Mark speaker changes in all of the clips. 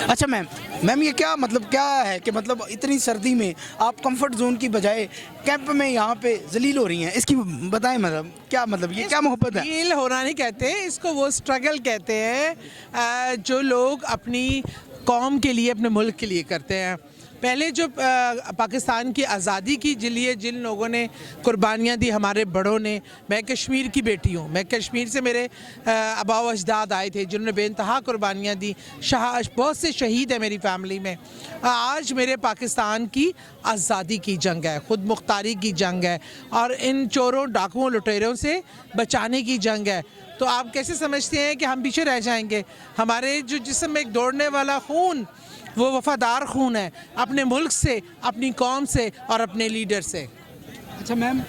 Speaker 1: अच्छा मैम, ये क्या मतलब क्या है कि मतलब इतनी सर्दी में आप कंफर्ट जोन की बजाय कैंप में यहाँ पे जलील हो रही हैं, इसकी बताएं मतलब क्या मतलब ये क्या मोहब्बत है?
Speaker 2: जलील होना नहीं कहते, इसको वो स्ट्रगल कहते हैं जो लोग अपनी कौम के लिए, अपने मुल्क के लिए करते हैं। पहले जो पाकिस्तान की आज़ादी की लिए जिन लोगों ने कुर्बानियाँ दी, हमारे बड़ों ने। मैं कश्मीर की बेटी हूँ, मैं कश्मीर से मेरे आबा व अजदाद आए थे जिन्होंने बेइंतहा कुर्बानियाँ दी। बहुत से शहीद हैं मेरी फैमिली में। आज मेरे पाकिस्तान की आज़ादी की जंग है, ख़ुद मुख्तारी की जंग है और इन चोरों, डाकुओं, लुटेरों से बचाने की जंग है। तो आप कैसे समझते हैं कि हम पीछे रह जाएंगे? हमारे जो जिस्म में एक दौड़ने वाला खून, वो वफ़ादार खून है अपने मुल्क से, अपनी कौम से और अपने लीडर से।
Speaker 1: अच्छा मैम,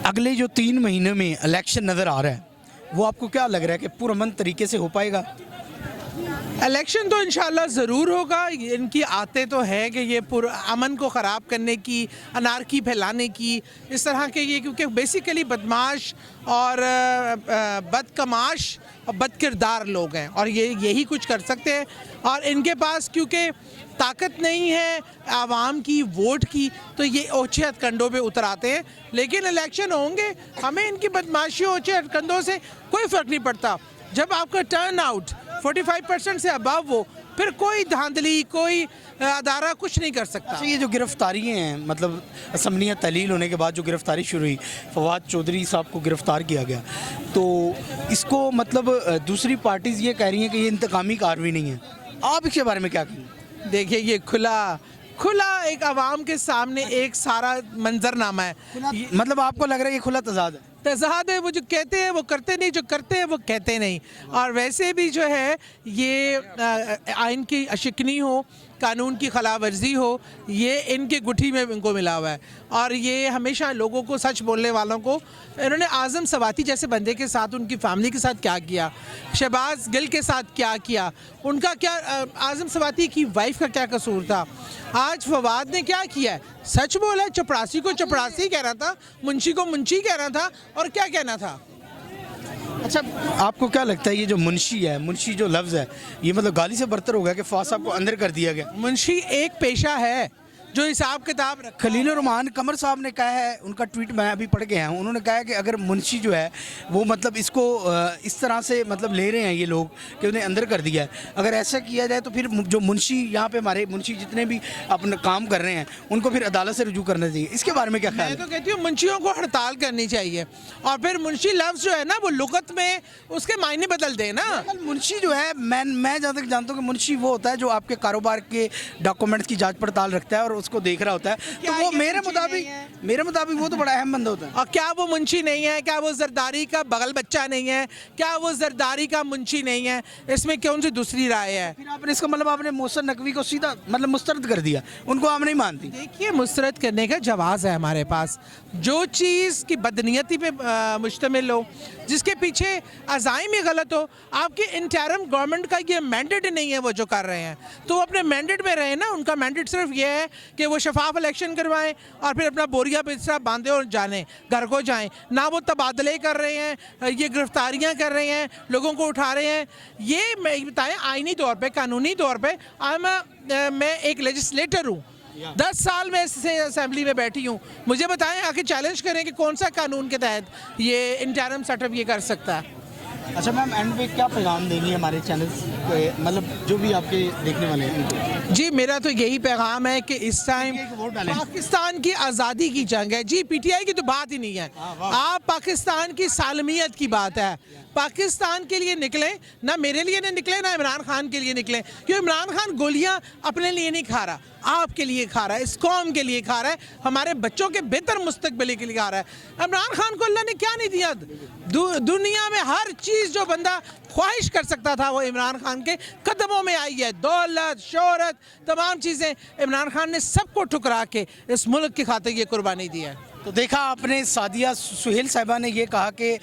Speaker 1: अगले जो 3 महीने में इलेक्शन नज़र आ रहा है, वो आपको क्या लग रहा है कि पुरअमन तरीके से हो पाएगा?
Speaker 2: इलेक्शन तो इंशाल्लाह ज़रूर होगा। इनकी आते तो है कि ये अमन को ख़राब करने की, अनारकी फैलाने की, इस तरह के ये, क्योंकि बेसिकली बदमाश और बदकमाश और बदकिरदार लोग हैं और ये यही कुछ कर सकते हैं। और इनके पास क्योंकि ताकत नहीं है आवाम की, वोट की, तो ये ओछे हथकंडों पे उतर आते हैं। लेकिन इलेक्शन होंगे, हमें इनकी बदमाशी, ओछे हथकंडों से कोई फ़र्क नहीं पड़ता। जब आपका टर्न आउट 45% से अबव हो, फिर कोई धांधली, कोई अदारा कुछ नहीं कर सकता।
Speaker 1: अच्छा, ये जो गिरफ्तारियाँ हैं, मतलब असम्बलियाँ तहलील होने के बाद जो गिरफ्तारी शुरू हुई, फवाद चौधरी साहब को गिरफ्तार किया गया, तो इसको मतलब दूसरी पार्टीज़ ये कह रही हैं कि ये इंतकामी कार्रवाई नहीं है, आप इसके बारे में क्या कहेंगे?
Speaker 2: देखिए, ये खुला एक आवाम के सामने एक सारा मंजरनामा है।
Speaker 1: मतलब आपको लग रहा है ये खुला तजाद है?
Speaker 2: तजाद है, वो जो कहते हैं वो करते नहीं, जो करते हैं वो कहते नहीं। और वैसे भी जो है ये आइन की अशिकनी हो, कानून की खिलाफवर्जी हो, ये इनके गुठी में इनको मिला हुआ है। और ये हमेशा लोगों को, सच बोलने वालों को, इन्होंने आज़म सवाती जैसे बंदे के साथ, उनकी फैमिली के साथ क्या किया, शहबाज गिल के साथ क्या किया, उनका क्या, आज़म सवाती की वाइफ का क्या कसूर था। आज फवाद ने क्या किया है? सच बोला, चपरासी को चपरासी कह रहा था, मुंशी को मुंशी कह रहा था, और क्या कहना था।
Speaker 1: अच्छा, आपको क्या लगता है ये जो मुंशी है, मुंशी जो लफ्ज़ है, ये मतलब गाली से बरतर हो गया कि फवाद साहब को अंदर कर दिया गया?
Speaker 2: मुंशी एक पेशा है जो हिसाब किताब रखा।
Speaker 1: खलीलुर रहमान कमर साहब ने कहा है, उनका ट्वीट मैं अभी पढ़ के आया हूँ, उन्होंने कहा है कि अगर मुंशी जो है वो मतलब इसको इस तरह से मतलब ले रहे हैं ये लोग कि उन्हें अंदर कर दिया है, अगर ऐसा किया जाए तो फिर जो मुंशी यहाँ पे हमारे मुंशी जितने भी अपना काम कर रहे हैं उनको फिर अदालत से रुजू करना चाहिए। इसके बारे में क्या ख्याल है?
Speaker 2: मैं तो कहती हूँ मुंशियों को हड़ताल करनी चाहिए और फिर मुंशी लफ्ज़ जो है ना वो लुगत में उसके मायने बदल दे ना।
Speaker 1: मुंशी जो है, मैं जहाँ तक जानता हूँ कि मुंशी वो होता है जो आपके कारोबार के डॉक्यूमेंट्स की जाँच पड़ताल रखता है और उसको देख रहा होता है, तो वो मेरे मुताबिक वो तो बड़ा अहम बंदा होता है।
Speaker 2: और क्या वो मुंशी नहीं है? क्या वो जरदारी का बगल बच्चा नहीं है? क्या वो जरदारी का मुंशी नहीं है? इसमें कौन सी दूसरी राय है?
Speaker 1: फिर आपने इसका मतलब आपने मोहसिन नकवी को सीधा मतलब मुस्तरद कर दिया, उनको आप नहीं मानती?
Speaker 2: देखिए, मुस्तरद करने का जवाज़ है हमारे पास। जो चीज़ की बदनीयती पे मुश्तमिल हो, जिसके पीछे अज़ाइम ही गलत हो, आपकी इंटरिम गवर्नमेंट का ये मैंडेट नहीं है वो जो कर रहे हैं, तो वो अपने मैंडेट में रहे ना। उनका मैंडेट सिर्फ ये है कि वो शफाफ इलेक्शन करवाएं और फिर अपना बोरिया बिस्तरा बांधे और जाने घर को जाएं। ना वो तबादले कर रहे हैं, ये गिरफ्तारियां कर रहे हैं, लोगों को उठा रहे हैं। ये मैं बताएं, आइनी तौर पे, कानूनी तौर पे मैं एक लेजिस्लेटर हूँ, 10 साल में असेंबली में बैठी हूँ। मुझे बताएं, आके चैलेंज करें कि कौन सा कानून के तहत ये इंटरिम सेटअप ये कर सकता है।
Speaker 1: अच्छा मैम, एंड पे क्या पैगाम देंगी हमारे चैनल मतलब जो भी आपके देखने वाले हैं?
Speaker 2: जी, मेरा तो यही पैगाम है कि इस टाइम पाकिस्तान की आज़ादी की जंग है। जी, पीटीआई की तो बात ही नहीं है, आप पाकिस्तान की सालमियत की बात है। पाकिस्तान के लिए निकलें, ना मेरे लिए नहीं निकले, ना इमरान खान के लिए निकलें, क्योंकि इमरान खान गोलियां अपने लिए नहीं खा रहा, आपके लिए खा रहा है, इस कौम के लिए खा रहा है, हमारे बच्चों के बेहतर मुस्तकबिल के लिए खा रहा है। इमरान खान को अल्लाह ने क्या नहीं दिया? दुनिया में हर चीज़ जो बंदा ख्वाहिश कर सकता था वो इमरान खान के कदमों में आई है। दौलत, शोहरत, तमाम चीज़ें इमरान खान ने सबको ठुकरा के इस मुल्क की खातिर ये कुर्बानी दी है।
Speaker 1: तो देखा आपने, सादिया सुहेल साहिबा ने ये कहा कि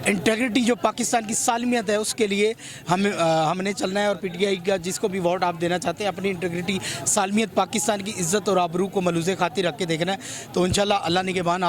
Speaker 1: इंटेग्रिटी जो पाकिस्तान की सालमियत है उसके लिए हमने चलना है, और पीटीआई का जिसको भी वोट आप देना चाहते हैं अपनी इंटेग्रिटी, सालमियत, पाकिस्तान की इज़्ज़त और आबरू को मलूज़े खातिर रख के देखना है। तो इंशाल्लाह अल्लाह निगहबान।